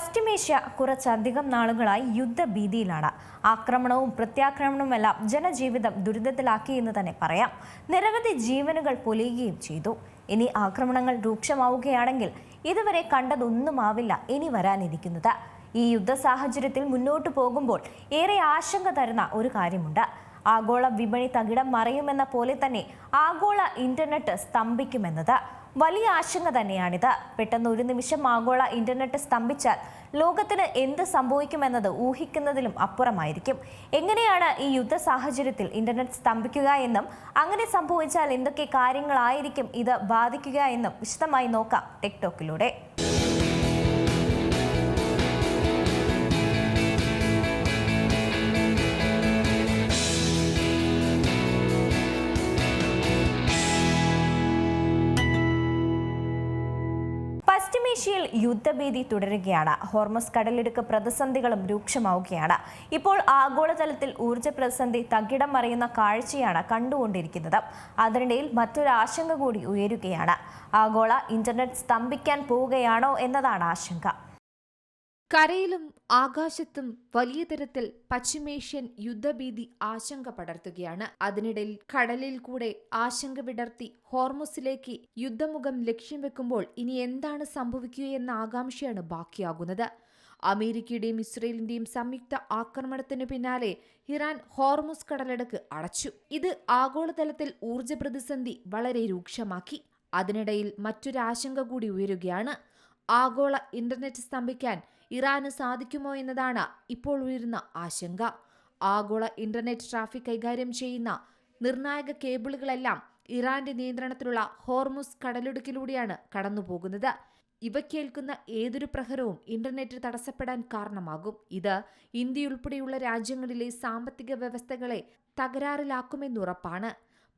പശ്ചിമേഷ്യ കുറച്ചധികം നാളുകളായി യുദ്ധഭീതിയിലാണ്. ആക്രമണവും പ്രത്യാക്രമണവുമെല്ലാം ജനജീവിതം ദുരിതത്തിലാക്കിയെന്ന് തന്നെ പറയാം. നിരവധി ജീവനുകൾ പൊലിയുകയും ചെയ്തു. ഇനി ആക്രമണങ്ങൾ രൂക്ഷമാവുകയാണെങ്കിൽ ഇതുവരെ കണ്ടതൊന്നുമാവില്ല ഇനി വരാനിരിക്കുന്നത്. ഈ യുദ്ധ സാഹചര്യത്തിൽ മുന്നോട്ടു പോകുമ്പോൾ ഏറെ ആശങ്ക തരുന്ന ഒരു കാര്യമുണ്ട്. ആഗോള വിപണി തകിടം മറിയുമെന്ന പോലെ തന്നെ ആഗോള ഇന്റർനെറ്റ് സ്തംഭിക്കുമെന്നത് വലിയ ആശങ്ക തന്നെയാണിത്. പെട്ടെന്ന് ഒരു നിമിഷം ആഗോള ഇന്റർനെറ്റ് സ്തംഭിച്ചാൽ ലോകത്തിന് എന്ത് സംഭവിക്കുമെന്നത് ഊഹിക്കുന്നതിലും അപ്പുറമായിരിക്കും. എങ്ങനെയാണ് ഈ യുദ്ധ സാഹചര്യത്തിൽ ഇന്റർനെറ്റ് സ്തംഭിക്കുക എന്നും അങ്ങനെ സംഭവിച്ചാൽ എന്തൊക്കെ കാര്യങ്ങളായിരിക്കും ഇത് ബാധിക്കുക എന്നും വിശദമായി നോക്കാം ടെക് ടോക്കിലൂടെ. പശ്ചിമേഷ്യയിൽ യുദ്ധഭീതി തുടരുകയാണ്. ഹോർമസ് കടലിടുക്ക് പ്രതിസന്ധികളും രൂക്ഷമാവുകയാണ്. ഇപ്പോൾ ആഗോളതലത്തിൽ ഊർജ്ജ പ്രതിസന്ധി തകിടം മറിയുന്ന കാഴ്ചയാണ് കണ്ടുകൊണ്ടിരിക്കുന്നത്. അതിനിടയിൽ മറ്റൊരു ആശങ്ക കൂടി ഉയരുകയാണ്. ആഗോള ഇന്റർനെറ്റ് സ്തംഭിക്കാൻ പോവുകയാണോ എന്നതാണ് ആശങ്ക. കരയിലും ആകാശത്തും വലിയ തരത്തിൽ പശ്ചിമേഷ്യൻ യുദ്ധഭീതി ആശങ്ക പടർത്തുകയാണ്. അതിനിടയിൽ കടലിൽ കൂടെ ആശങ്ക വിടർത്തി ഹോർമുസിലേക്ക് യുദ്ധമുഖം ലക്ഷ്യം വെക്കുമ്പോൾ ഇനി എന്താണ് സംഭവിക്കുകയെന്ന ആകാംക്ഷയാണ് ബാക്കിയാകുന്നത്. അമേരിക്കയുടെയും ഇസ്രയേലിന്റെയും സംയുക്ത ആക്രമണത്തിന് പിന്നാലെ ഇറാൻ ഹോർമുസ് കടലിടുക്ക് അടച്ചു. ഇത് ആഗോളതലത്തിൽ ഊർജ്ജ പ്രതിസന്ധി വളരെ രൂക്ഷമാക്കി. അതിനിടയിൽ മറ്റൊരു ആശങ്ക കൂടി ഉയരുകയാണ്. ആഗോള ഇന്റർനെറ്റ് സ്തംഭിക്കാൻ ഇറാന് സാധിക്കുമോ എന്നതാണ് ഇപ്പോൾ ഉയരുന്ന ആശങ്ക. ആഗോള ഇന്റർനെറ്റ് ട്രാഫിക് കൈകാര്യം ചെയ്യുന്ന നിർണായക കേബിളുകളെല്ലാം ഇറാന്റെ നിയന്ത്രണത്തിലുള്ള ഹോർമുസ് കടലിടുക്കിലൂടെയാണ് കടന്നുപോകുന്നത്. ഇവയ്ക്കേൽക്കുന്ന ഏതൊരു പ്രഹരവും ഇന്റർനെറ്റ് തടസ്സപ്പെടാൻ കാരണമാകും. ഇത് ഇന്ത്യയുൾപ്പെടെയുള്ള രാജ്യങ്ങളിലെ സാമ്പത്തിക വ്യവസ്ഥകളെ തകരാറിലാക്കുമെന്നുറപ്പാണ്.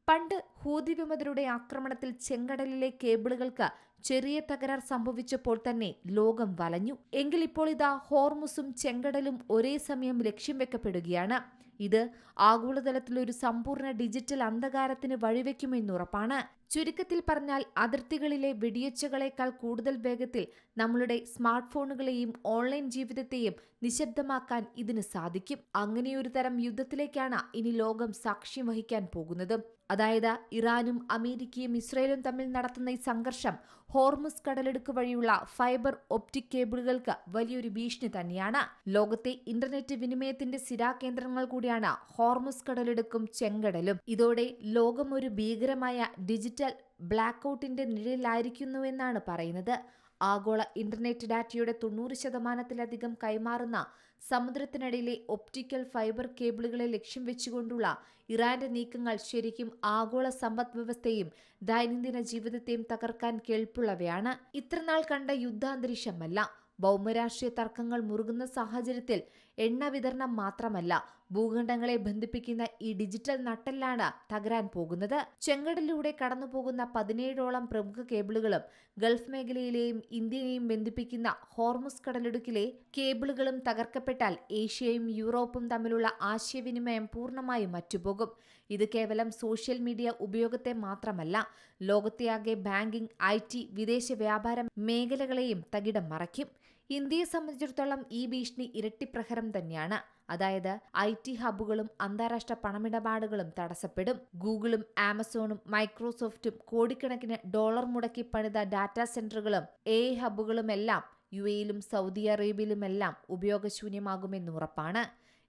പണ്ട് ഹൂതി വിമതരുടെ ആക്രമണത്തിൽ ചെങ്കടലിലെ കേബിളുകൾക്ക് ചെറിയ തകരാർ സംഭവിച്ചപ്പോൾ തന്നെ ലോകം വലഞ്ഞു. എങ്കിൽ ഇപ്പോൾ ഇതാ ഹോർമുസും ചെങ്കടലും ഒരേ സമയം ലക്ഷ്യം വെക്കപ്പെടുകയാണ്. ഇത് ആഗോളതലത്തിൽ ഒരു സമ്പൂർണ്ണ ഡിജിറ്റൽ അന്ധകാരത്തിന് വഴിവെക്കുമെന്നുറപ്പാണ്. ചുരുക്കത്തിൽ പറഞ്ഞാൽ അതിർത്തികളിലെ വെടിയൊച്ചകളേക്കാൾ കൂടുതൽ വേഗത്തിൽ നമ്മളുടെ സ്മാർട്ട് ഫോണുകളെയും ഓൺലൈൻ ജീവിതത്തെയും നിശബ്ദമാക്കാൻ ഇതിന് സാധിക്കും. അങ്ങനെയൊരു തരം യുദ്ധത്തിലേക്കാണ് ഇനി ലോകം സാക്ഷ്യം വഹിക്കാൻ പോകുന്നത്. അതായത് ഇറാനും അമേരിക്കയും ഇസ്രയേലും തമ്മിൽ നടത്തുന്ന ഈ സംഘർഷം ഹോർമുസ് കടലിടുക്ക് വഴിയുള്ള ഫൈബർ ഒപ്റ്റിക് കേബിളുകൾക്ക് വലിയൊരു ഭീഷണി തന്നെയാണ്. ലോകത്തെ ഇന്റർനെറ്റ് വിനിമയത്തിന്റെ സിരാകേന്ദ്രങ്ങൾ കൂടിയാണ് ഹോർമുസ് കടലിടുക്കും ചെങ്കടലും. ഇതോടെ ലോകം ഒരു ഭീകരമായ ഡിജിറ്റൽ ബ്ലാക്ക് ഔട്ടിന്റെ നിഴലിലായിരിക്കുന്നുവെന്നാണ് പറയുന്നത്. ആഗോള ഇന്റർനെറ്റ് ഡാറ്റയുടെ 90% കൈമാറുന്ന സമുദ്രത്തിനടിയിലെ ഒപ്റ്റിക്കൽ ഫൈബർ കേബിളുകളെ ലക്ഷ്യം വെച്ചുകൊണ്ടുള്ള ഇറാന്റെ നീക്കങ്ങൾ ശരിക്കും ആഗോള സമ്പദ് വ്യവസ്ഥയും ദൈനംദിന ജീവിതത്തെയും തകർക്കാൻ കെൽപ്പുള്ളവയാണ്. ഇത്രനാൾ കണ്ട യുദ്ധാന്തരീക്ഷമല്ല. ഭൗമരാഷ്ട്രീയ തർക്കങ്ങൾ മുറുകുന്ന സാഹചര്യത്തിൽ എണ്ണ വിതരണം മാത്രമല്ല, ഭൂഖണ്ഡങ്ങളെ ബന്ധിപ്പിക്കുന്ന ഈ ഡിജിറ്റൽ നട്ടെല്ലാണ് തകരാൻ പോകുന്നത്. ചെങ്കടലിലൂടെ കടന്നുപോകുന്ന 17ഓളം പ്രമുഖ കേബിളുകളും ഗൾഫ് മേഖലയിലെയും ഇന്ത്യയെയും ബന്ധിപ്പിക്കുന്ന ഹോർമുസ് കടലിടുക്കിലെ കേബിളുകളും തകർക്കപ്പെട്ടാൽ ഏഷ്യയും യൂറോപ്പും തമ്മിലുള്ള ആശയവിനിമയം പൂർണ്ണമായും മറ്റുപോകും. ഇത് കേവലം സോഷ്യൽ മീഡിയ ഉപയോഗത്തെ മാത്രമല്ല, ലോകത്തെയാകെ ബാങ്കിംഗ്, IT, വിദേശ വ്യാപാര മേഖലകളെയും തകിടം മറയ്ക്കും. ഇന്ത്യയെ സംബന്ധിച്ചിടത്തോളം ഈ ഭീഷണി ഇരട്ടിപ്രഹരം തന്നെയാണ്. അതായത് IT ഹബ്ബുകളും അന്താരാഷ്ട്ര പണമിടപാടുകളും തടസ്സപ്പെടും. ഗൂഗിളും ആമസോണും മൈക്രോസോഫ്റ്റും കോടിക്കണക്കിന് ഡോളർ മുടക്കി പണിത ഡാറ്റാ സെന്ററുകളും AI ഹബ്ബുകളുമെല്ലാം UAEയിലും സൗദി അറേബ്യയിലുമെല്ലാം ഉപയോഗശൂന്യമാകുമെന്ന് ഉറപ്പാണ്.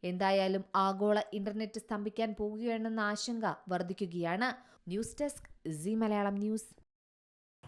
എന്തായാലും ആഗോള ഇന്റർനെറ്റ് സ്തംഭിക്കാൻ പോകുകയാണെന്ന ആശങ്ക വർദ്ധിക്കുകയാണ്. News desk Zee Malayalam news.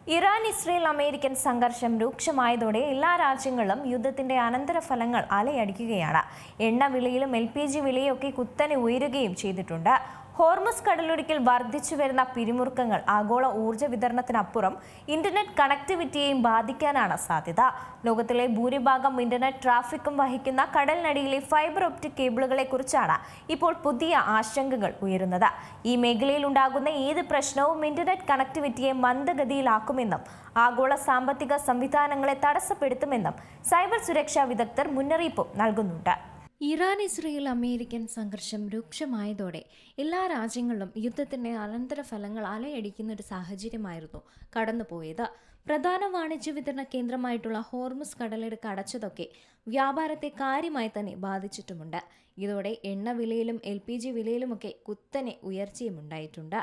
Iran Israel American സംഘർഷം രൂക്ഷമായതോടെ എല്ലാ രാജ്യങ്ങളിലും യുദ്ധത്തിന്റെ അനന്തരഫലങ്ങൾ അലയടിക്കുകയാണ്. എണ്ണ വിലയിലും LPG വിലയൊക്കെ കുത്തനെ ഉയരുകയും ചെയ്തിട്ടുണ്ട്. ഹോർമുസ് കടലിടുക്കിൽ വർദ്ധിച്ചു വരുന്ന പിരിമുറുക്കങ്ങൾ ആഗോള ഊർജ്ജ വിതരണത്തിനപ്പുറം ഇന്റർനെറ്റ് കണക്ടിവിറ്റിയെയും ബാധിക്കാനാണ് സാധ്യത. ലോകത്തിലെ ഭൂരിഭാഗം ഇന്റർനെറ്റ് ട്രാഫിക്കും വഹിക്കുന്ന കടലിനടിയിലെ ഫൈബർ ഒപ്റ്റിക് കേബിളുകളെ കുറിച്ചാണ് ഇപ്പോൾ പുതിയ ആശങ്കകൾ ഉയരുന്നത്. ഈ മേഖലയിൽ ഉണ്ടാകുന്ന ഏത് പ്രശ്നവും ഇന്റർനെറ്റ് കണക്ടിവിറ്റിയെ മന്ദഗതിയിലാക്കുമെന്നും ആഗോള സാമ്പത്തിക സംവിധാനങ്ങളെ തടസ്സപ്പെടുത്തുമെന്നും സൈബർ സുരക്ഷാ വിദഗ്ധർ മുന്നറിയിപ്പും നൽകുന്നുണ്ട്. ഇറാൻ ഇസ്രയേൽ അമേരിക്കൻ സംഘർഷം രൂക്ഷമായതോടെ എല്ലാ രാജ്യങ്ങളിലും യുദ്ധത്തിന്റെ അനന്തരഫലങ്ങൾ അലയടിക്കുന്ന ഒരു സാഹചര്യമായിരുന്നു കടന്നുപോയത്. പ്രധാന വാണിജ്യ വിതരണ കേന്ദ്രമായിട്ടുള്ള ഹോർമുസ് കടലിടുക്ക് അടച്ചതൊക്കെ വ്യാപാരത്തെ കാര്യമായി തന്നെ ബാധിച്ചിട്ടുമുണ്ട്. ഇതോടെ എണ്ണ വിലയിലും LPG വിലയിലുമൊക്കെ കുത്തനെ ഉയർച്ചയുമുണ്ടായിട്ടുണ്ട്.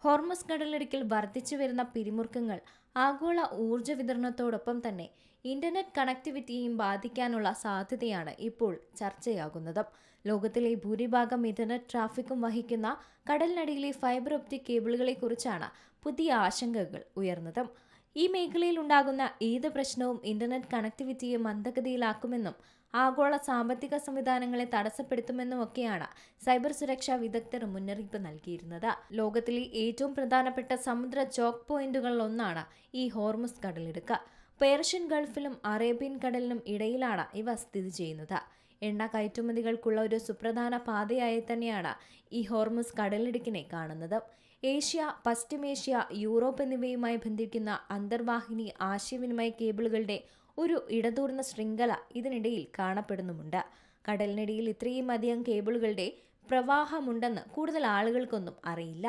ഹോർമുസ് കടലിടുക്കിൽ വർദ്ധിച്ചു വരുന്ന പിരിമുറുക്കങ്ങൾ ആഗോള ഊർജ്ജ വിതരണത്തോടൊപ്പം തന്നെ ഇന്റർനെറ്റ് കണക്ടിവിറ്റിയെയും ബാധിക്കാനുള്ള സാധ്യതയാണ് ഇപ്പോൾ ചർച്ചയാകുന്നത്. ലോകത്തിലെ ഭൂരിഭാഗം ഇന്റർനെറ്റ് ട്രാഫിക്കും വഹിക്കുന്ന കടലിനടിയിലെ ഫൈബർ ഒപ്റ്റിക് കേബിളുകളെക്കുറിച്ചാണ് പുതിയ ആശങ്കകൾ ഉയർന്നത്. ഈ മേഖലയിൽ ഉണ്ടാകുന്ന ഏത് പ്രശ്നവും ഇന്റർനെറ്റ് കണക്ടിവിറ്റിയെ മന്ദഗതിയിലാക്കുമെന്നും ആഗോള സാമ്പത്തിക സംവിധാനങ്ങളെ തടസ്സപ്പെടുത്തുമെന്നുമൊക്കെയാണ് സൈബർ സുരക്ഷാ വിദഗ്ധർ മുന്നറിയിപ്പ് നൽകിയിരുന്നത്. ലോകത്തിലെ ഏറ്റവും പ്രധാനപ്പെട്ട സമുദ്ര ചോക്ക് പോയിന്റുകളിലൊന്നാണ് ഈ ഹോർമുസ് കടലിടുക്ക്. പേർഷ്യൻ ഗൾഫിലും അറേബ്യൻ കടലിനും ഇടയിലാണ് ഇവ സ്ഥിതി ചെയ്യുന്നത്. എണ്ണ കയറ്റുമതികൾക്കുള്ള ഒരു സുപ്രധാന പാതയായി തന്നെയാണ് ഈ ഹോർമുസ് കടലിടുക്കിനെ കാണുന്നത്. ഏഷ്യ, പശ്ചിമേഷ്യ, യൂറോപ്പ് എന്നിവയുമായി ബന്ധിക്കുന്ന അന്തർവാഹിനി ആശയവിനിമയ കേബിളുകളുടെ ഒരു ഇടതൂർന്ന ശൃംഖല ഇതിനിടയിൽ കാണപ്പെടുന്നുമുണ്ട്. കടലിനിടയിൽ ഇത്രയും അധികം കേബിളുകളുടെ പ്രവാഹമുണ്ടെന്ന് കൂടുതൽ ആളുകൾക്കൊന്നും അറിയില്ല.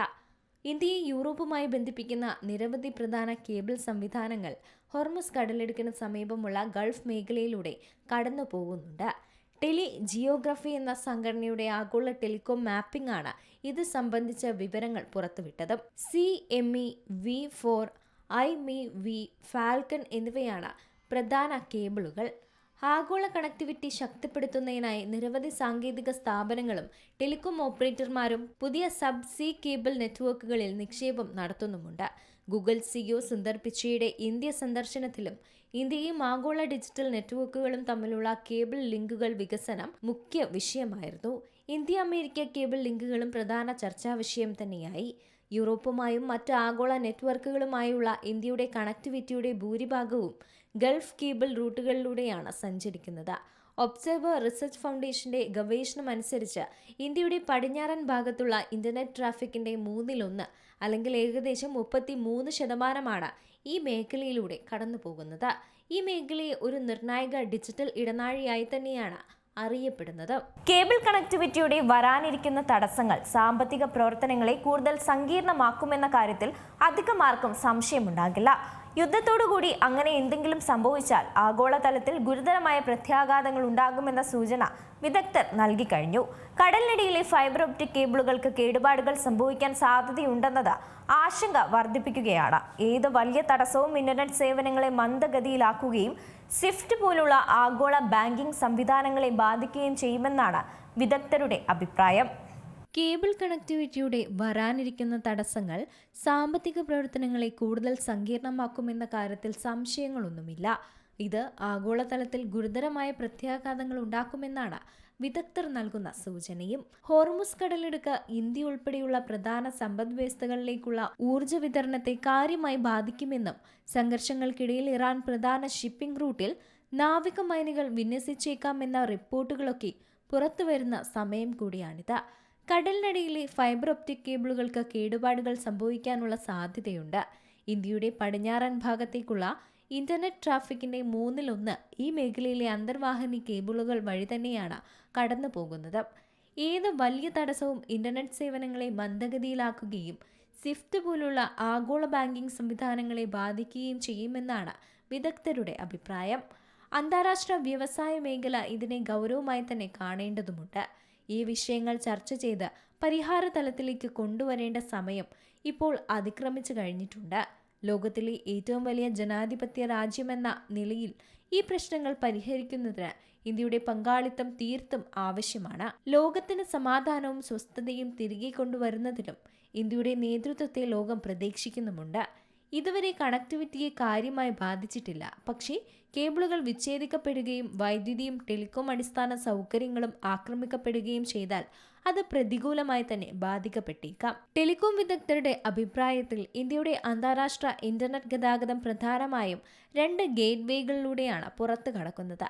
ഇന്ത്യയെ യൂറോപ്പുമായി ബന്ധിപ്പിക്കുന്ന നിരവധി പ്രധാന കേബിൾ സംവിധാനങ്ങൾ ഹോർമുസ് കടലിടുക്കിന് സമീപമുള്ള ഗൾഫ് മേഖലയിലൂടെ കടന്നു പോകുന്നുണ്ട്. ടെലി ജിയോഗ്രഫി എന്ന സംഘടനയുടെ ആഗോള ടെലികോം മാപ്പിംഗ് ആണ് ഇത് സംബന്ധിച്ച വിവരങ്ങൾ പുറത്തുവിട്ടത്. CME V4, IME-V, ഫാൽക്കൺ എന്നിവയാണ് പ്രധാന കേബിളുകൾ. ആഗോള കണക്ടിവിറ്റി ശക്തിപ്പെടുത്തുന്നതിനായി നിരവധി സാങ്കേതിക സ്ഥാപനങ്ങളും ടെലികോം ഓപ്പറേറ്റർമാരും പുതിയ സബ്-സീ കേബിൾ നെറ്റ്വർക്കുകളിൽ നിക്ഷേപം നടത്തുന്നുമുണ്ട്. ഗൂഗിൾ CEO സുന്ദർ പിച്ചൈയുടെ ഇന്ത്യ സന്ദർശനത്തിലും ഇന്ത്യയും ആഗോള ഡിജിറ്റൽ നെറ്റ്വർക്കുകളും തമ്മിലുള്ള കേബിൾ ലിങ്കുകൾ വികസനം മുഖ്യ വിഷയമായിരുന്നു. ഇന്ത്യ-അമേരിക്ക കേബിൾ ലിങ്കുകളും പ്രധാന ചർച്ചാ വിഷയം തന്നെയായി. യൂറോപ്പുമായും മറ്റ് ആഗോള നെറ്റ്വർക്കുകളുമായുള്ള ഇന്ത്യയുടെ കണക്ടിവിറ്റിയുടെ ഭൂരിഭാഗവും ഗൾഫ് കേബിൾ റൂട്ടുകളിലൂടെയാണ് സഞ്ചരിക്കുന്നത്. ഒബ്സർവർ റിസർച്ച് ഫൗണ്ടേഷന്റെ ഗവേഷണം അനുസരിച്ച് ഇന്ത്യയുടെ പടിഞ്ഞാറൻ ഭാഗത്തുള്ള ഇന്റർനെറ്റ് ട്രാഫിക്കിന്റെ 1/3 അല്ലെങ്കിൽ ഏകദേശം 33% ഈ മേഖലയിലൂടെ കടന്നു പോകുന്നത്. ഈ മേഖലയെ ഒരു നിർണായക ഡിജിറ്റൽ ഇടനാഴിയായി തന്നെയാണ് അറിയപ്പെടുന്നത്. കേബിൾ കണക്ടിവിറ്റിയുടെ വരാനിരിക്കുന്ന തടസ്സങ്ങൾ സാമ്പത്തിക പ്രവർത്തനങ്ങളെ കൂടുതൽ സങ്കീർണമാക്കുമെന്ന കാര്യത്തിൽ അധികം ആർക്കും സംശയമുണ്ടാകില്ല. യുദ്ധത്തോടുകൂടി അങ്ങനെ എന്തെങ്കിലും സംഭവിച്ചാൽ ആഗോളതലത്തിൽ ഗുരുതരമായ പ്രത്യാഘാതങ്ങൾ ഉണ്ടാകുമെന്ന സൂചന വിദഗ്ധർ നൽകിക്കഴിഞ്ഞു. കടലിനടിയിലെ ഫൈബർ ഒപ്റ്റിക് കേബിളുകൾക്ക് കേടുപാടുകൾ സംഭവിക്കാൻ സാധ്യതയുണ്ടെന്നത് ആശങ്ക വർദ്ധിപ്പിക്കുകയാണ്. ഏത് വലിയ തടസ്സവും ഇന്റർനെറ്റ് സേവനങ്ങളെ മന്ദഗതിയിലാക്കുകയും സ്വിഫ്റ്റ് പോലുള്ള ആഗോള ബാങ്കിംഗ് സംവിധാനങ്ങളെ ബാധിക്കുകയും ചെയ്യുമെന്നാണ് വിദഗ്ധരുടെ അഭിപ്രായം. കേബിൾ കണക്ടിവിറ്റിയുടെ വരാനിരിക്കുന്ന തടസ്സങ്ങൾ സാമ്പത്തിക പ്രവർത്തനങ്ങളെ കൂടുതൽ സങ്കീർണമാക്കുമെന്ന കാര്യത്തിൽ സംശയങ്ങളൊന്നുമില്ല. ഇത് ആഗോളതലത്തിൽ ഗുരുതരമായ പ്രത്യാഘാതങ്ങൾ ഉണ്ടാക്കുമെന്നാണ് വിദഗ്ധർ നൽകുന്ന സൂചനയും. ഹോർമുസ് കടലിടുക്ക് ഇന്ത്യ ഉൾപ്പെടെയുള്ള പ്രധാന സമ്പദ് വ്യവസ്ഥകളിലേക്കുള്ള ഊർജ്ജ വിതരണത്തെ കാര്യമായി ബാധിക്കുമെന്നും സംഘർഷങ്ങൾക്കിടയിൽ ഇറാൻ പ്രധാന ഷിപ്പിംഗ് റൂട്ടിൽ നാവിക മൈനുകൾ വിന്യസിച്ചേക്കാമെന്ന റിപ്പോർട്ടുകളൊക്കെ പുറത്തുവരുന്ന സമയം കൂടിയാണിത്. കടലിനടിയിലെ ഫൈബർ ഒപ്റ്റിക് കേബിളുകൾക്ക് കേടുപാടുകൾ സംഭവിക്കാനുള്ള സാധ്യതയുണ്ട്. ഇന്ത്യയുടെ പടിഞ്ഞാറൻ ഭാഗത്തേക്കുള്ള ഇന്റർനെറ്റ് ട്രാഫിക്കിന്റെ 1/3 ഈ മേഖലയിലെ അന്തർവാഹിനി കേബിളുകൾ വഴി തന്നെയാണ് കടന്നു പോകുന്നത്. ഏത് വലിയ തടസ്സവും ഇന്റർനെറ്റ് സേവനങ്ങളെ മന്ദഗതിയിലാക്കുകയും സ്വിഫ്റ്റ് പോലുള്ള ആഗോള ബാങ്കിംഗ് സംവിധാനങ്ങളെ ബാധിക്കുകയും ചെയ്യുമെന്നാണ് വിദഗ്ധരുടെ അഭിപ്രായം. അന്താരാഷ്ട്ര വ്യവസായ മേഖല ഇതിനെ ഗൗരവമായി തന്നെ കാണേണ്ടതുണ്ട്. ഈ വിഷയങ്ങൾ ചർച്ച ചെയ്ത് പരിഹാര തലത്തിലേക്ക് കൊണ്ടുവരേണ്ട സമയം ഇപ്പോൾ അതിക്രമിച്ചു കഴിഞ്ഞിട്ടുണ്ട്. ലോകത്തിലെ ഏറ്റവും വലിയ ജനാധിപത്യ രാജ്യമെന്ന നിലയിൽ ഈ പ്രശ്നങ്ങൾ പരിഹരിക്കുന്നതിന് ഇന്ത്യയുടെ പങ്കാളിത്തം തീർത്തും ആവശ്യമാണ്. ലോകത്തിന് സമാധാനവും സ്വസ്ഥതയും തിരികെ കൊണ്ടുവരുന്നതിലും ഇന്ത്യയുടെ നേതൃത്വത്തെ ലോകം പ്രതീക്ഷിക്കുന്നുമുണ്ട്. ഇതുവരെ കണക്ടിവിറ്റിയെ കാര്യമായി ബാധിച്ചിട്ടില്ല. പക്ഷേ കേബിളുകൾ വിച്ഛേദിക്കപ്പെടുകയും വൈദ്യുതിയും ടെലികോം അടിസ്ഥാന സൗകര്യങ്ങളും ആക്രമിക്കപ്പെടുകയും ചെയ്താൽ അത് പ്രതികൂലമായി തന്നെ ബാധിക്കപ്പെട്ടേക്കാം. ടെലികോം വിദഗ്ധരുടെ അഭിപ്രായത്തിൽ ഇന്ത്യയുടെ അന്താരാഷ്ട്ര ഇന്റർനെറ്റ് ഗതാഗതം പ്രധാനമായും 2 ഗേറ്റ് വേകളിലൂടെയാണ് പുറത്തു കടക്കുന്നത്.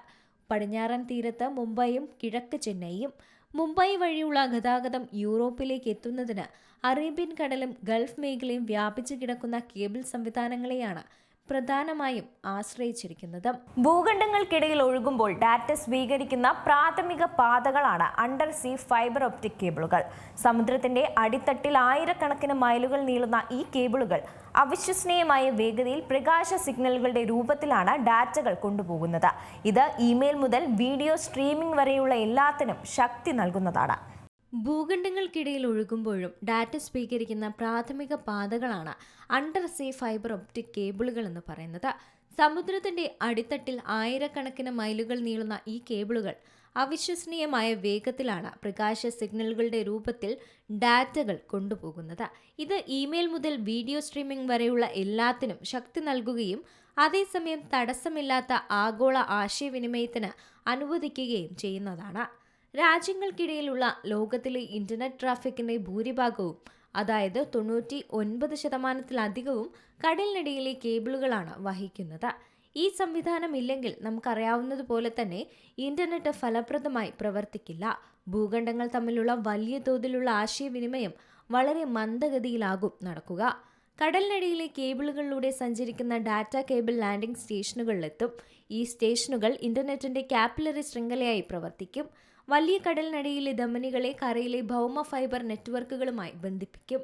പടിഞ്ഞാറൻ തീരത്ത് മുംബൈയും കിഴക്ക് ചെന്നൈയും. മുംബൈ വഴിയുള്ള ഗതാഗതം യൂറോപ്പിലേക്ക് എത്തുന്നതിന് അറേബ്യൻ കടലും ഗൾഫ് മേഖലയും വ്യാപിച്ചു കിടക്കുന്ന കേബിൾ സംവിധാനങ്ങളെയാണ് പ്രധാനമായും ആശ്രയിച്ചിരിക്കുന്നത്. ഭൂഖണ്ഡങ്ങൾക്കിടയിൽ ഒഴുകുമ്പോൾ ഡാറ്റ സ്വീകരിക്കുന്ന പ്രാഥമിക പാതകളാണ് അണ്ടർ സീ ഫൈബർ ഒപ്റ്റിക് കേബിളുകൾ. സമുദ്രത്തിന്റെ അടിത്തട്ടിൽ ആയിരക്കണക്കിന് മൈലുകൾ നീളുന്ന ഈ കേബിളുകൾ അവിശ്വസനീയമായ വേഗതയിൽ പ്രകാശ സിഗ്നലുകളുടെ രൂപത്തിലാണ് ഡാറ്റകൾ കൊണ്ടുപോകുന്നത്. ഇത് ഇമെയിൽ മുതൽ വീഡിയോ സ്ട്രീമിംഗ് വരെയുള്ള എല്ലാത്തിനും ശക്തി നൽകുന്നതാണ്. ഭൂഖണ്ഡങ്ങൾക്കിടയിൽ ഒഴുകുമ്പോഴും ഡാറ്റ സ്വീകരിക്കുന്ന പ്രാഥമിക പാതകളാണ് അണ്ടർ സീ ഫൈബർ ഒപ്റ്റിക് കേബിളുകൾ എന്ന് പറയുന്നത്. സമുദ്രത്തിന്റെ അടിത്തട്ടിൽ ആയിരക്കണക്കിന് മൈലുകൾ നീളുന്ന ഈ കേബിളുകൾ അവിശ്വസനീയമായ വേഗത്തിലാണ് പ്രകാശ സിഗ്നലുകളുടെ രൂപത്തിൽ ഡാറ്റകൾ കൊണ്ടുപോകുന്നത്. ഇത് ഇമെയിൽ മുതൽ വീഡിയോ സ്ട്രീമിംഗ് വരെയുള്ള എല്ലാത്തിനും ശക്തി നൽകുകയും അതേസമയം തടസ്സമില്ലാത്ത ആഗോള ആശയവിനിമയത്തിന് അനുവദിക്കുകയും ചെയ്യുന്നതാണ്. രാജ്യങ്ങൾക്കിടയിലുള്ള ലോകത്തിലെ ഇന്റർനെറ്റ് ട്രാഫിക്കിന്റെ ഭൂരിഭാഗവും, അതായത് 99% കടലിനടിയിലെ കേബിളുകളാണ് വഹിക്കുന്നത്. ഈ സംവിധാനം ഇല്ലെങ്കിൽ നമുക്കറിയാവുന്നതുപോലെ തന്നെ ഇന്റർനെറ്റ് ഫലപ്രദമായി പ്രവർത്തിക്കില്ല. ഭൂഖണ്ഡങ്ങൾ തമ്മിലുള്ള വലിയ തോതിലുള്ള ആശയവിനിമയം വളരെ മന്ദഗതിയിലാകും നടക്കുക. കടലിനടിയിലെ കേബിളുകളിലൂടെ സഞ്ചരിക്കുന്ന ഡാറ്റ കേബിൾ ലാൻഡിംഗ് സ്റ്റേഷനുകളിലെത്തും. ഈ സ്റ്റേഷനുകൾ ഇന്റർനെറ്റിന്റെ കാപ്പിലറി ശൃംഖലയായി പ്രവർത്തിക്കും. വലിയ കടലിനടിയിലെ ധമനികളെ കരയിലെ ഭൗമ ഫൈബർ നെറ്റ്വർക്കുകളുമായി ബന്ധിപ്പിക്കും.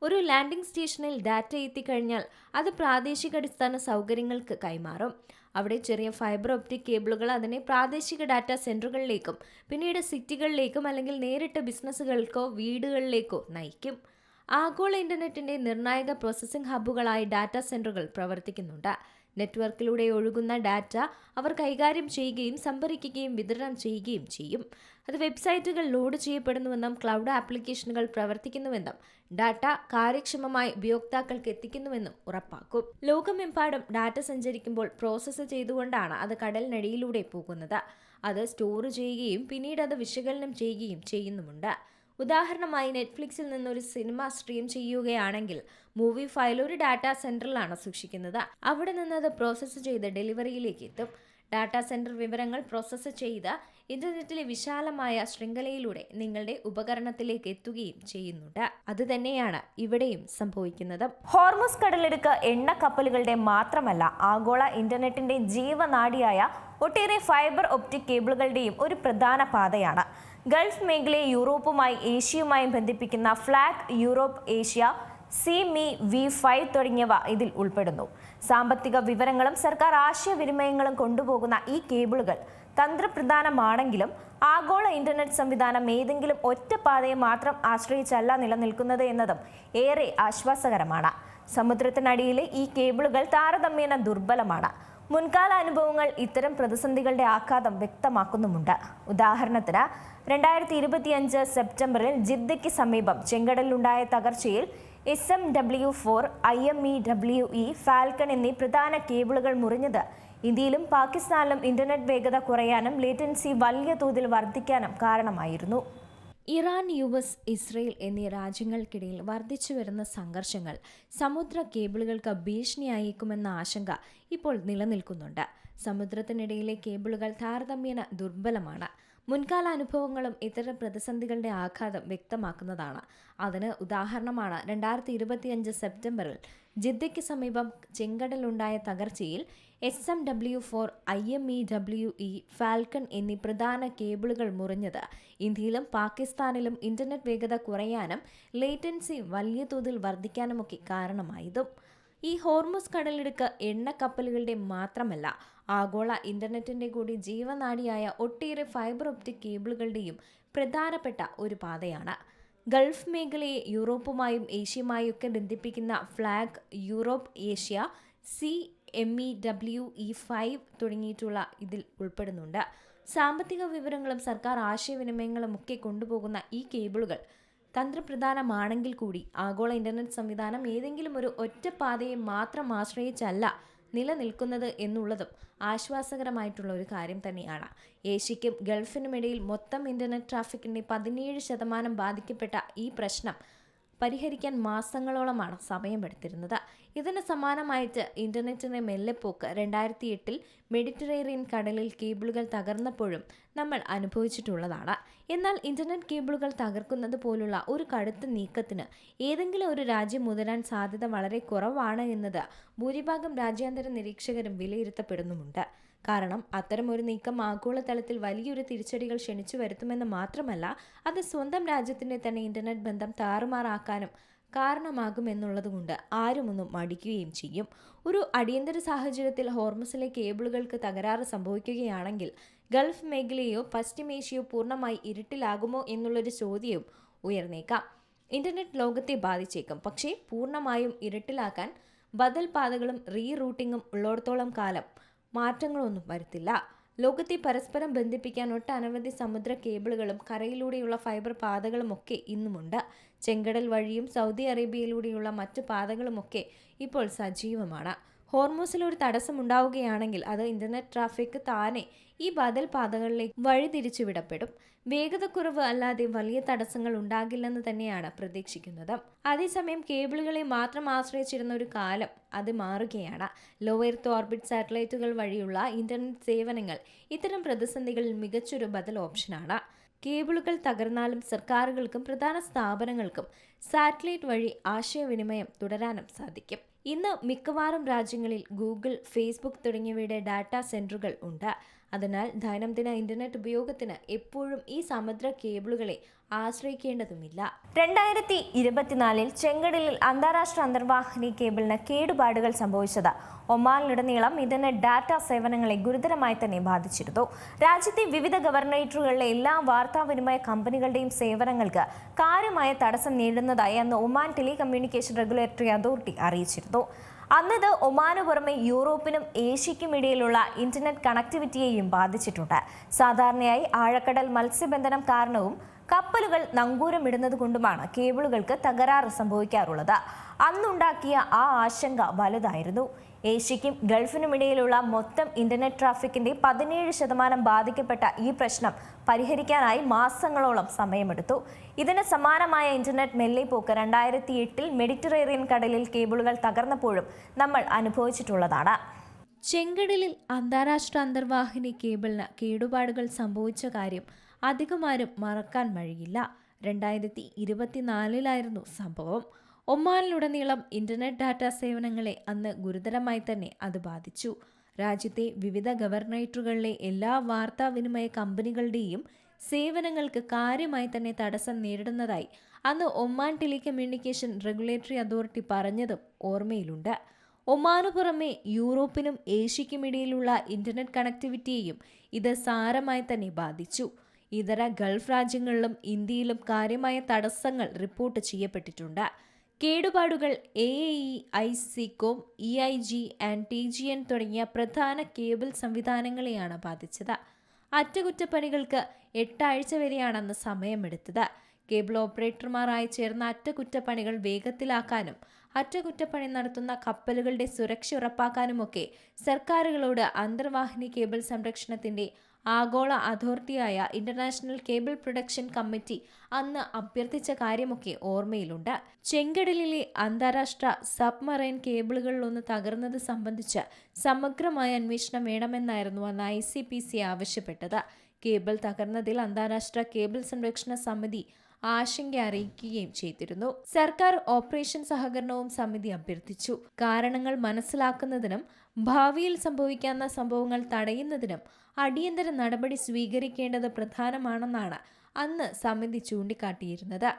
ഒരു ലാൻഡിംഗ് സ്റ്റേഷനിൽ ഡാറ്റ എത്തിക്കഴിഞ്ഞാൽ അത് പ്രാദേശിക അടിസ്ഥാന സൗകര്യങ്ങൾക്ക് കൈമാറും. അവിടെ ചെറിയ ഫൈബർ ഒപ്റ്റിക് കേബിളുകൾ അതിനെ പ്രാദേശിക ഡാറ്റാ സെന്ററുകളിലേക്കും പിന്നീട് സിറ്റികളിലേക്കും അല്ലെങ്കിൽ നേരിട്ട് ബിസിനസ്സുകൾക്കോ വീടുകളിലേക്കോ നയിക്കും. ആഗോള ഇന്റർനെറ്റിന്റെ നിർണായക പ്രോസസ്സിംഗ് ഹബ്ബുകളായി ഡാറ്റാ സെന്ററുകൾ പ്രവർത്തിക്കുന്നുണ്ട്. നെറ്റ്വർക്കിലൂടെ ഒഴുകുന്ന ഡാറ്റ അവർ കൈകാര്യം ചെയ്യുകയും സംഭരിക്കുകയും വിതരണം ചെയ്യുകയും ചെയ്യും. അത് വെബ്സൈറ്റുകൾ ലോഡ് ചെയ്യപ്പെടുന്നുവെന്നും ക്ലൗഡ് ആപ്ലിക്കേഷനുകൾ പ്രവർത്തിക്കുന്നുവെന്നും ഡാറ്റ കാര്യക്ഷമമായി ഉപയോക്താക്കൾക്ക് എത്തിക്കുന്നുവെന്നും ഉറപ്പാക്കും. ലോകമെമ്പാടും ഡാറ്റ സഞ്ചരിക്കുമ്പോൾ പ്രോസസ്സ് ചെയ്തുകൊണ്ടാണ് അത് കടലിനടിയിലൂടെ പോകുന്നത്. അത് സ്റ്റോർ ചെയ്യുകയും പിന്നീട് അത് വിശകലനം ചെയ്യുകയും ചെയ്യുന്നുമുണ്ട്. ഉദാഹരണമായി നെറ്റ്ഫ്ലിക്സിൽ നിന്നൊരു സിനിമ സ്ട്രീം ചെയ്യുകയാണെങ്കിൽ മൂവി ഫയൽ ഒരു ഡാറ്റാ സെന്ററിലാണ് സൂക്ഷിക്കുന്നത്. അവിടെ നിന്ന് അത് പ്രോസസ്സ് ചെയ്ത് ഡെലിവറിയിലേക്ക് എത്തും. ഡാറ്റാ സെന്റർ വിവരങ്ങൾ പ്രോസസ്സ് ചെയ്ത് ഇന്റർനെറ്റിലെ വിശാലമായ ശൃംഖലയിലൂടെ നിങ്ങളുടെ ഉപകരണത്തിലേക്ക് എത്തുകയും ചെയ്യുന്നുണ്ട്. അതുതന്നെയാണ് ഇവിടെയും സംഭവിക്കുന്നത്. ഹോർമുസ് കടലിടുക്ക് എണ്ണ കപ്പലുകളുടെ മാത്രമല്ല, ആഗോള ഇന്റർനെറ്റിന്റെ ജീവനാഡിയായ ഒട്ടേറെ ഫൈബർ ഒപ്റ്റിക് കേബിളുകളുടെയും ഒരു പ്രധാന പാതയാണ്. ഗൾഫ് മേഖലയെ യൂറോപ്പുമായി ഏഷ്യയുമായും ബന്ധിപ്പിക്കുന്ന flag Europe Asia CME V5 തുടങ്ങിയവ ഇതിൽ ഉൾപ്പെടുന്നു. സാമ്പത്തിക വിവരങ്ങളും സർക്കാർ ആശയവിനിമയങ്ങളും കൊണ്ടുപോകുന്ന ഈ കേബിളുകൾ തന്ത്രപ്രധാനമാണെങ്കിലും ആഗോള ഇന്റർനെറ്റ് സംവിധാനം ഏതെങ്കിലും ഒറ്റ പാതയെ മാത്രം ആശ്രയിച്ചല്ല നിലനിൽക്കുന്നത് എന്നതും ഏറെ ആശ്വാസകരമാണ്. സമുദ്രത്തിനടിയിലെ ഈ കേബിളുകൾ താരതമ്യേന ദുർബലമാണ്. മുൻകാല അനുഭവങ്ങൾ ഇത്തരം പ്രതിസന്ധികളുടെ ആഘാതം വ്യക്തമാക്കുന്നുമുണ്ട്. ഉദാഹരണത്തിന് 2025 സെപ്റ്റംബറിൽ ജിദ്ദയ്ക്ക് സമീപം ചെങ്കടലിലുണ്ടായ തകർച്ചയിൽ SMW4, IMEWE, ഫാൽക്കൺ എന്നീ പ്രധാന കേബിളുകൾ മുറിഞ്ഞത് ഇന്ത്യയിലും പാകിസ്ഥാനിലും ഇന്റർനെറ്റ് വേഗത കുറയാനും ലേറ്റൻസി വലിയ തോതിൽ വർദ്ധിക്കാനും കാരണമായിരുന്നു. ഇറാൻ, US, ഇസ്രയേൽ എന്നീ രാജ്യങ്ങൾക്കിടയിൽ വർദ്ധിച്ചു വരുന്ന സംഘർഷങ്ങൾ സമുദ്ര കേബിളുകൾക്ക് ഭീഷണിയായേക്കുമെന്ന ആശങ്ക ഇപ്പോൾ നിലനിൽക്കുന്നുണ്ട്. സമുദ്രത്തിനിടയിലെ കേബിളുകൾ താരതമ്യേന ദുർബലമാണ്. മുൻകാല അനുഭവങ്ങളും ഇത്തരം പ്രതിസന്ധികളുടെ ആഘാതം വ്യക്തമാക്കുന്നതാണ്. അതിന് ഉദാഹരണമാണ് 2025 സെപ്റ്റംബറിൽ ജിദ്ദയ്ക്ക് സമീപം ചെങ്കടലുണ്ടായ തകർച്ചയിൽ SMW4, IMEWE, ഫാൽക്കൺ എന്നീ പ്രധാന കേബിളുകൾ മുറിഞ്ഞത്. ഇന്ത്യയിലും പാകിസ്ഥാനിലും ഇന്റർനെറ്റ് വേഗത കുറയാനും ലേറ്റൻസി വലിയ തോതിൽ വർദ്ധിക്കാനുമൊക്കെ കാരണമായതും. ഈ ഹോർമുസ് കടലിടുക്ക് എണ്ണക്കപ്പലുകളുടെ മാത്രമല്ല, ആഗോള ഇന്റർനെറ്റിന്റെ കൂടി ജീവനാഡിയായ ഒട്ടേറെ ഫൈബർ ഒപ്റ്റിക് കേബിളുകളുടെയും പ്രധാനപ്പെട്ട ഒരു പാതയാണ്. ഗൾഫ് മേഖലയെ യൂറോപ്പുമായും ഏഷ്യയുമായും ഒക്കെ ബന്ധിപ്പിക്കുന്ന ഫ്ലാഗ് യൂറോപ്പ് ഏഷ്യ CMEWE5 തുടങ്ങിയിട്ടുള്ള ഇതിൽ ഉൾപ്പെടുന്നുണ്ട്. സാമ്പത്തിക വിവരങ്ങളും സർക്കാർ ആശയവിനിമയങ്ങളും ഒക്കെ കൊണ്ടുപോകുന്ന ഈ കേബിളുകൾ തന്ത്രപ്രധാനമാണെങ്കിൽ കൂടി ആഗോള ഇന്റർനെറ്റ് സംവിധാനം ഏതെങ്കിലും ഒരു ഒറ്റ പാതയെ മാത്രം ആശ്രയിച്ചല്ല നിലനിൽക്കുന്നത് എന്നുള്ളതും ആശ്വാസകരമായിട്ടുള്ള ഒരു കാര്യം തന്നെയാണ്. ഏഷ്യയ്ക്കും ഗൾഫിനുമിടയിൽ മൊത്തം ഇന്റർനെറ്റ് ട്രാഫിക്കിന്റെ 17% ബാധിക്കപ്പെട്ട ഈ പ്രശ്നം പരിഹരിക്കാൻ മാസങ്ങളോളമാണ് സമയമെടുത്തിരുന്നത്. ഇതിന് സമാനമായിട്ട് ഇന്റർനെറ്റിന്റെ മെല്ലെപ്പോക്ക് 2008 മെഡിറ്ററേനിയൻ കടലിൽ കേബിളുകൾ തകർന്നപ്പോഴും നമ്മൾ അനുഭവിച്ചിട്ടുള്ളതാണ്. എന്നാൽ ഇന്റർനെറ്റ് കേബിളുകൾ തകർക്കുന്നത് പോലുള്ള ഒരു കടുത്ത നീക്കത്തിന് ഏതെങ്കിലും ഒരു രാജ്യം മുതിരാൻ സാധ്യത വളരെ കുറവാണ് എന്നത് ഭൂരിഭാഗം രാജ്യാന്തര നിരീക്ഷകരും വിലയിരുത്തപ്പെടുന്നുമുണ്ട്. കാരണം അത്തരമൊരു നീക്കം ആഗോളതലത്തിൽ വലിയൊരു തിരിച്ചടികൾ ക്ഷണിച്ചു വരുത്തുമെന്ന് മാത്രമല്ല, അത് സ്വന്തം രാജ്യത്തിന്റെ തന്നെ ഇന്റർനെറ്റ് ബന്ധം താറുമാറാക്കാനും കാരണമാകുമെന്നുള്ളതുകൊണ്ട് ആരുമൊന്നും മടിക്കുകയും ചെയ്യും. ഒരു അടിയന്തര സാഹചര്യത്തിൽ ഹോർമുസിലെ കേബിളുകൾക്ക് തകരാറ് സംഭവിക്കുകയാണെങ്കിൽ ഗൾഫ് മേഖലയോ പശ്ചിമേഷ്യയോ പൂർണ്ണമായി ഇരുട്ടിലാകുമോ എന്നുള്ളൊരു ചോദ്യവും ഉയർന്നേക്കാം. ഇന്റർനെറ്റ് ലോകത്തെ ബാധിച്ചേക്കും, പക്ഷേ പൂർണ്ണമായും ഇരുട്ടിലാക്കാൻ ബദൽ പാതകളും റീറൂട്ടിങ്ങും ഉള്ളിടത്തോളം കാലം മാറ്റങ്ങളൊന്നും വരുത്തില്ല. ലോകത്തെ പരസ്പരം ബന്ധിപ്പിക്കാൻ ഒട്ടനവധി സമുദ്ര കേബിളുകളും കരയിലൂടെയുള്ള ഫൈബർ പാതകളുമൊക്കെ ഇന്നുമുണ്ട്. ചെങ്കടൽ വഴിയും സൗദി അറേബ്യയിലൂടെയുള്ള മറ്റു പാതകളുമൊക്കെ ഇപ്പോൾ സജീവമാണ്. ഹോർമൂസിൽ ഒരു തടസ്സം ഉണ്ടാവുകയാണെങ്കിൽ അത് ഇന്റർനെറ്റ് ട്രാഫിക് താനെ ഈ ബദൽ പാതകളിലേക്ക് വഴിതിരിച്ചു വിടപ്പെടും. വേഗതക്കുറവ് അല്ലാതെ വലിയ തടസ്സങ്ങൾ ഉണ്ടാകില്ലെന്ന് തന്നെയാണ് പ്രതീക്ഷിക്കുന്നത്. അതേസമയം കേബിളുകളെ മാത്രം ആശ്രയിച്ചിരുന്ന ഒരു കാലം അത് മാറുകയാണ്. ലോ എർത്ത് ഓർബിറ്റ് സാറ്റലൈറ്റുകൾ വഴിയുള്ള ഇന്റർനെറ്റ് സേവനങ്ങൾ ഇത്തരം പ്രതിസന്ധികളിൽ മികച്ചൊരു ബദൽ ഓപ്ഷനാണ്. കേബിളുകൾ തകർന്നാലും സർക്കാരുകൾക്കും പ്രധാന സ്ഥാപനങ്ങൾക്കും സാറ്റലൈറ്റ് വഴി ആശയവിനിമയം തുടരാനും സാധിക്കും. ഇന്ന് മിക്കവാറും രാജ്യങ്ങളിൽ ഗൂഗിൾ, ഫേസ്ബുക്ക് തുടങ്ങിയവയുടെ ഡാറ്റാ സെന്ററുകൾ ഉണ്ട്. അതിനാൽ ദൈനംദിന ഇന്റർനെറ്റ് ഉപയോഗത്തിന് എപ്പോഴും ഈ സമുദ്ര കേബിളുകളെ ആശ്രയിക്കേണ്ടതുമില്ല. 2024 ചെങ്കടലിൽ അന്താരാഷ്ട്ര അന്തർവാഹിനി കേബിളിന് കേടുപാടുകൾ സംഭവിച്ചത് ഒമാനിലുടനീളം ഇന്റർനെറ്റ് ഡാറ്റ സേവനങ്ങളെ ഗുരുതരമായി തന്നെ ബാധിച്ചിരുന്നു. രാജ്യത്തെ വിവിധ ഗവർണറേറ്റുകളിലെ എല്ലാ വാർത്താവിനിമയ കമ്പനികളുടെയും സേവനങ്ങൾക്ക് കാര്യമായ തടസ്സം നേരിടുന്നതായി അന്ന് ഒമാൻ ടെലികമ്മ്യൂണിക്കേഷൻ റെഗുലേറ്ററി അതോറിറ്റി അറിയിച്ചിരുന്നു. അന്നത് ഒമാനു പുറമെ യൂറോപ്പിനും ഏഷ്യയ്ക്കും ഇടയിലുള്ള ഇന്റർനെറ്റ് കണക്ടിവിറ്റിയെയും ബാധിച്ചിട്ടുണ്ട്. സാധാരണയായി ആഴക്കടൽ മത്സ്യബന്ധനം കാരണവും കപ്പലുകൾ നങ്കൂരമിടുന്നത് കൊണ്ടുമാണ് കേബിളുകൾക്ക് തകരാറ് സംഭവിക്കാറുള്ളത്. അന്നുണ്ടാക്കിയ ആ ആശങ്ക വലുതായിരുന്നു. ഏഷ്യയ്ക്കും ഗൾഫിനുമിടയിലുള്ള മൊത്തം ഇന്റർനെറ്റ് ട്രാഫിക്കിന്റെ 17% ബാധിക്കപ്പെട്ട ഈ പ്രശ്നം പരിഹരിക്കാനായി മാസങ്ങളോളം സമയമെടുത്തു. ഇതിന് സമാനമായ ഇന്റർനെറ്റ് മെല്ലെപ്പോക്ക് 2008 മെഡിറ്ററേനിയൻ കടലിൽ കേബിളുകൾ തകർന്നപ്പോഴും നമ്മൾ അനുഭവിച്ചിട്ടുള്ളതാണ്. ചെങ്കടലിൽ അന്താരാഷ്ട്ര അന്തർവാഹിനി കേബിളിന് കേടുപാടുകൾ സംഭവിച്ച കാര്യം അധികമാരും മറക്കാൻ വഴിയില്ല. 2024 സംഭവം. ഒമാനിലുടനീളം ഇന്റർനെറ്റ് ഡാറ്റ സേവനങ്ങളെ അന്ന് ഗുരുതരമായി തന്നെ അത് ബാധിച്ചു. രാജ്യത്തെ വിവിധ ഗവർണറേറ്റുകളിലെ എല്ലാ വാർത്താവിനിമയ കമ്പനികളുടെയും സേവനങ്ങൾക്ക് കാര്യമായി തന്നെ തടസ്സം നേരിടുന്നതായി അന്ന് ഒമാൻ ടെലികമ്മ്യൂണിക്കേഷൻ റെഗുലേറ്ററി അതോറിറ്റി പറഞ്ഞതും ഓർമ്മയിലുണ്ട്. ഒമാനു പുറമെ യൂറോപ്പിനും ഏഷ്യയ്ക്കും ഇടയിലുള്ള ഇന്റർനെറ്റ് കണക്ടിവിറ്റിയെയും ഇത് സാരമായി തന്നെ ബാധിച്ചു. ഇതര ഗൾഫ് രാജ്യങ്ങളിലും ഇന്ത്യയിലും കാര്യമായ തടസ്സങ്ങൾ റിപ്പോർട്ട് ചെയ്യപ്പെട്ടിട്ടുണ്ട്. കേടുപാടുകൾ AAE, ICOM, EIG and TGN തുടങ്ങിയ പ്രധാന കേബിൾ സംവിധാനങ്ങളെയാണ് ബാധിച്ചത്. അറ്റകുറ്റപ്പണികൾക്ക് 8 ആഴ്ച വരെയാണെന്ന് സമയമെടുത്തത്. കേബിൾ ഓപ്പറേറ്റർമാരായി ചേർന്ന അറ്റകുറ്റപ്പണികൾ വേഗത്തിലാക്കാനും അറ്റകുറ്റപ്പണി നടത്തുന്ന കപ്പലുകളുടെ സുരക്ഷ ഉറപ്പാക്കാനുമൊക്കെ സർക്കാരുകളോട് അന്തർവാഹിനി കേബിൾ സംരക്ഷണത്തിന്റെ ആഗോള അതോറിറ്റിയായ ഇന്റർനാഷണൽ കേബിൾ പ്രൊഡക്ഷൻ കമ്മിറ്റി അന്ന് അഭ്യർത്ഥിച്ച കാര്യമൊക്കെ ഓർമ്മയിലുണ്ട്. ചെങ്കടലിലെ അന്താരാഷ്ട്ര സബ്മറൈൻ കേബിളുകളിലൊന്ന് തകർന്നത് സംബന്ധിച്ച് സമഗ്രമായ അന്വേഷണം വേണമെന്നായിരുന്നു അന്ന് ICPC ആവശ്യപ്പെട്ടത്. കേബിൾ തകർന്നതിൽ അന്താരാഷ്ട്ര കേബിൾ സംരക്ഷണ സമിതി ആശങ്ക അറിയിക്കുകയും ചെയ്തിരുന്നു. സർക്കാർ ഓപ്പറേഷൻ സഹകരണവും സമിതി അഭ്യർത്ഥിച്ചു. കാരണങ്ങൾ മനസ്സിലാക്കുന്നതിനും ഭാവിയിൽ സംഭവിക്കാവുന്ന സംഭവങ്ങൾ തടയുന്നതിനും അടിയന്തര നടപടി സ്വീകരിക്കേണ്ടത് പ്രധാനമാണെന്നാണ് അന്ന് സമിതി ചൂണ്ടിക്കാട്ടിയിരുന്നത്.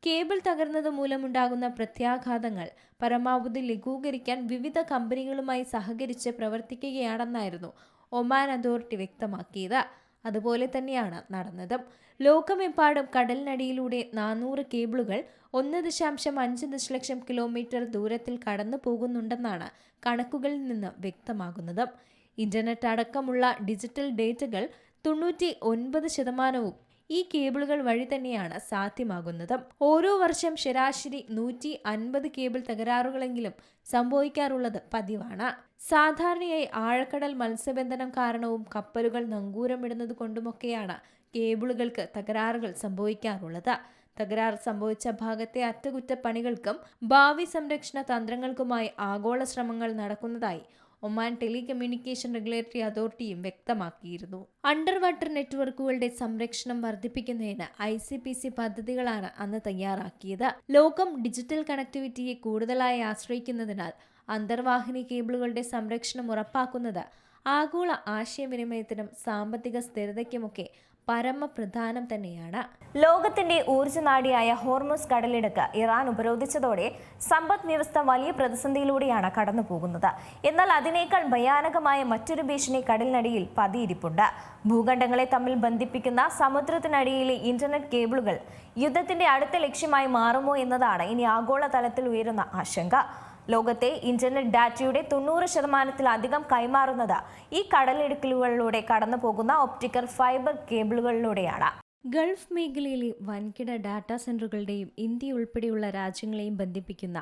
കേബിൾ തകർന്നത് മൂലമുണ്ടാകുന്ന പ്രത്യാഘാതങ്ങൾ പരമാവധി ലഘൂകരിക്കാൻ വിവിധ കമ്പനികളുമായി സഹകരിച്ച് പ്രവർത്തിക്കുകയാണെന്നായിരുന്നു ഒമാൻ അതോറിറ്റി വ്യക്തമാക്കിയത്. അതുപോലെ തന്നെയാണ് നടന്നതും. ലോകമെമ്പാടും കടലിനടിയിലൂടെ 400 കേബിളുകൾ 1.5 ദശലക്ഷം കിലോമീറ്റർ ദൂരത്തിൽ കടന്നു പോകുന്നുണ്ടെന്നാണ് കണക്കുകളിൽ നിന്ന് വ്യക്തമാകുന്നത്. ഇന്റർനെറ്റ് അടക്കമുള്ള ഡിജിറ്റൽ ഡേറ്റകൾ 99% ഈ കേബിളുകൾ വഴി തന്നെയാണ് സാധ്യമാകുന്നത്. ഓരോ വർഷം ശരാശരി 150 കേബിൾ തകരാറുകളെങ്കിലും സംഭവിക്കാറുള്ളത് പതിവാണ്. സാധാരണയായി ആഴക്കടൽ മത്സ്യബന്ധനം കാരണവും കപ്പലുകൾ നങ്കൂരമിടുന്നത് കൊണ്ടുമൊക്കെയാണ് കേബിളുകൾക്ക് തകരാറുകൾ സംഭവിക്കാറുള്ളത്. തകരാർ സംഭവിച്ച ഭാഗത്തെ അറ്റകുറ്റപ്പണികൾക്കും ഭാവി സംരക്ഷണ തന്ത്രങ്ങൾക്കുമായി ആഗോള ശ്രമങ്ങൾ നടക്കുന്നതായി ഒമാൻ ടെലികമ്മ്യൂണിക്കേഷൻ റെഗുലേറ്ററി അതോറിറ്റിയും വ്യക്തമാക്കിയിരുന്നു. അണ്ടർ വാട്ടർ നെറ്റ്വർക്കുകളുടെ സംരക്ഷണം വർദ്ധിപ്പിക്കുന്നതിന് ICPC പദ്ധതികളാണ് അന്ന് തയ്യാറാക്കിയത്. ലോകം ഡിജിറ്റൽ കണക്ടിവിറ്റിയെ കൂടുതലായി ആശ്രയിക്കുന്നതിനാൽ അന്തർവാഹിനി കേബിളുകളുടെ സംരക്ഷണം ഉറപ്പാക്കുന്നത് ആഗോള ആശയവിനിമയത്തിനും സാമ്പത്തിക സ്ഥിരതയ്ക്കുമൊക്കെ പരമപ്രധാനം തന്നെയാണ്. ലോകത്തിന്റെ ഊർജ്ജനാഡിയായ ഹോർമുസ് കടലിടുക്ക് ഇറാൻ ഉപരോധിച്ചതോടെ സമ്പദ് വ്യവസ്ഥ വലിയ പ്രതിസന്ധിയിലൂടെയാണ് കടന്നു പോകുന്നത്. എന്നാൽ അതിനേക്കാൾ ഭയാനകമായ മറ്റൊരു ഭീഷണി കടലിനടിയിൽ പതിയിരിപ്പുണ്ട്. ഭൂഖണ്ഡങ്ങളെ തമ്മിൽ ബന്ധിപ്പിക്കുന്ന സമുദ്രത്തിനടിയിലെ ഇന്റർനെറ്റ് കേബിളുകൾ യുദ്ധത്തിന്റെ അടുത്ത ലക്ഷ്യമായി മാറുമോ എന്നതാണ് ഇനി ആഗോള തലത്തിൽ ഉയരുന്ന ആശങ്ക. ലോകത്തെ ഇന്റർനെറ്റ് ഡാറ്റയുടെ 90% കൈമാറുന്നത് ഈ കടലിടുക്കുകളിലൂടെ കടന്നു പോകുന്ന ഒപ്റ്റിക്കൽ ഫൈബർ കേബിളുകളിലൂടെയാണ്. ഗൾഫ് മേഖലയിലെ വൻകിട ഡാറ്റാ സെന്ററുകളുടെയും ഇന്ത്യ ഉൾപ്പെടെയുള്ള രാജ്യങ്ങളെയും ബന്ധിപ്പിക്കുന്ന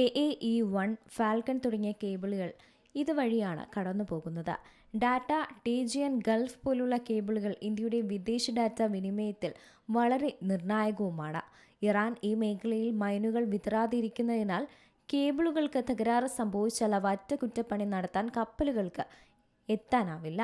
AAE-1, ഫാൽക്കൺ തുടങ്ങിയ കേബിളുകൾ ഇതുവഴിയാണ് കടന്നു പോകുന്നത്. ഡാറ്റ ടേജിയൻ ഗൾഫ് പോലുള്ള കേബിളുകൾ ഇന്ത്യയുടെ വിദേശ ഡാറ്റ വിനിമയത്തിൽ വളരെ നിർണായകവുമാണ്. ഇറാൻ ഈ മേഖലയിൽ മൈനുകൾ വിതറാതിരിക്കുന്നതിനാൽ കേബിളുകൾക്ക് തകരാറ് സംഭവിച്ചാൽ അവ അറ്റകുറ്റപ്പണി നടത്താൻ കപ്പലുകൾക്ക് എത്താനാവില്ല.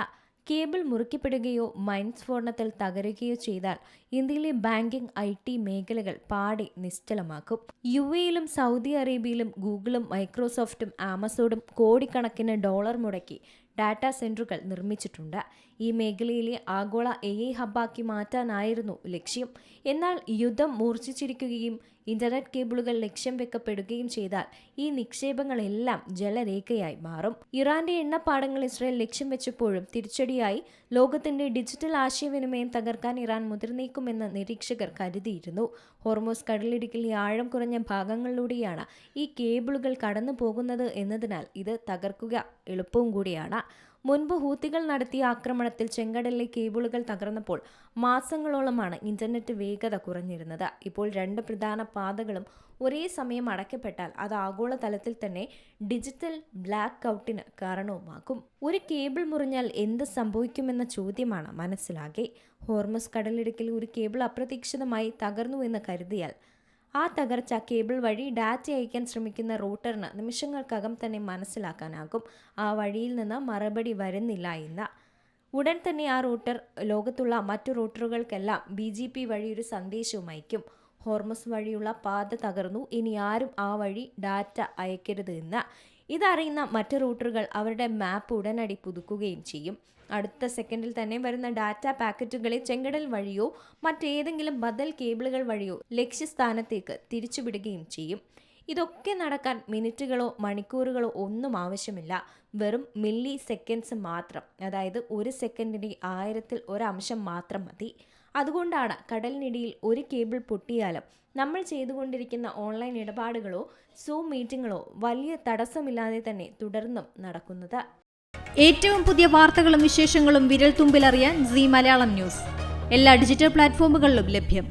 കേബിൾ മുറിക്കപ്പെടുകയോ മൈൻ സ്ഫോടനത്തിൽ തകരുകയോ ചെയ്താൽ ഇന്ത്യയിലെ ബാങ്കിംഗ് IT മേഖലകൾ പാടെ നിശ്ചലമാക്കും. UAE-യിലും സൗദി അറേബ്യയിലും ഗൂഗിളും മൈക്രോസോഫ്റ്റും ആമസോണും കോടിക്കണക്കിന് ഡോളർ മുടക്കി ഡാറ്റാ സെന്ററുകൾ നിർമ്മിച്ചിട്ടുണ്ട്. ഈ മേഖലയിലെ ആഗോള AI ഹബ്ബാക്കി മാറ്റാനായിരുന്നു ലക്ഷ്യം. എന്നാൽ യുദ്ധം മൂർച്ഛിച്ചിരിക്കുകയും ഇന്റർനെറ്റ് കേബിളുകൾ ലക്ഷ്യം വെക്കപ്പെടുകയും ചെയ്താൽ ഈ നിക്ഷേപങ്ങളെല്ലാം ജലരേഖയായി മാറും. ഇറാന്റെ എണ്ണപ്പാടങ്ങൾ ഇസ്രായേൽ ലക്ഷ്യം വെച്ചപ്പോഴും തിരിച്ചടിയായി ലോകത്തിന്റെ ഡിജിറ്റൽ ആശയവിനിമയം തകർക്കാൻ ഇറാൻ മുതിർന്നേക്കുമെന്ന് നിരീക്ഷകർ കരുതിയിരുന്നു. ഹോർമുസ് കടലിടുക്കിലെ ആഴം കുറഞ്ഞ ഭാഗങ്ങളിലൂടെയാണ് ഈ കേബിളുകൾ കടന്നു പോകുന്നത് എന്നതിനാൽ ഇത് തകർക്കുക എളുപ്പവും കൂടിയാണ്. മുൻപ് ഹൂത്തികൾ നടത്തിയ ആക്രമണത്തിൽ ചെങ്കടലിലെ കേബിളുകൾ തകർന്നപ്പോൾ മാസങ്ങളോളമാണ് ഇന്റർനെറ്റ് വേഗത കുറഞ്ഞിരുന്നത്. ഇപ്പോൾ 2 പ്രധാന പാതകളും ഒരേ സമയം അടയ്ക്കപ്പെട്ടാൽ അത് ആഗോളതലത്തിൽ തന്നെ ഡിജിറ്റൽ ബ്ലാക്ക് ഔട്ടിന് കാരണവുമാക്കും. ഒരു കേബിൾ മുറിഞ്ഞാൽ എന്ത് സംഭവിക്കുമെന്ന ചോദ്യമാണ് മനസ്സിലാകെ. ഹോർമുസ് കടലിടുക്കിൽ ഒരു കേബിൾ അപ്രതീക്ഷിതമായി തകർന്നുവെന്ന് കരുതിയാൽ ആ തകർച്ച കേബിൾ വഴി ഡാറ്റ അയക്കാൻ ശ്രമിക്കുന്ന റൂട്ടറിന് നിമിഷങ്ങൾക്കകം തന്നെ മനസ്സിലാക്കാനാകും ആ വഴിയിൽ നിന്ന് മറുപടി വരുന്നില്ല എന്ന്. ഉടൻ തന്നെ ആ റൂട്ടർ ലോകത്തുള്ള മറ്റു റൂട്ടറുകൾക്കെല്ലാം BGP വഴി ഒരു സന്ദേശവും അയക്കും. ഹോർമുസ് വഴിയുള്ള പാത തകർന്നു, ഇനി ആരും ആ വഴി ഡാറ്റ അയക്കരുത് എന്ന്. ഇതറിയുന്ന മറ്റു റൂട്ടറുകൾ അവരുടെ മാപ്പ് ഉടനടി പുതുക്കുകയും ചെയ്യും. അടുത്ത സെക്കൻഡിൽ തന്നെ വരുന്ന ഡാറ്റ പാക്കറ്റുകളെ ചെങ്കടൽ വഴിയോ മറ്റേതെങ്കിലും ബദൽ കേബിളുകൾ വഴിയോ ലക്ഷ്യസ്ഥാനത്തേക്ക് തിരിച്ചുവിടുകയും ചെയ്യും. ഇതൊക്കെ നടക്കാൻ മിനിറ്റുകളോ മണിക്കൂറുകളോ ഒന്നും ആവശ്യമില്ല. വെറും മില്ലി സെക്കൻഡ്സ് മാത്രം. അതായത് 1 സെക്കൻഡിൻ്റെ 1000ൽ 1 അംശം മാത്രം മതി. അതുകൊണ്ടാണ് കടലിനിടയിൽ ഒരു കേബിൾ പൊട്ടിയാലും നമ്മൾ ചെയ്തുകൊണ്ടിരിക്കുന്ന ഓൺലൈൻ ഇടപാടുകളോ സൂം മീറ്റിങ്ങുകളോ വലിയ തടസ്സമില്ലാതെ തന്നെ തുടർന്നും നടക്കുന്നത്. ഏറ്റവും പുതിയ വാർത്തകളും വിശേഷങ്ങളും വിരൽ തുമ്പിലറിയാൻ Zee മലയാളം ന്യൂസ് എല്ലാ ഡിജിറ്റൽ പ്ലാറ്റ്ഫോമുകളിലും ലഭ്യം.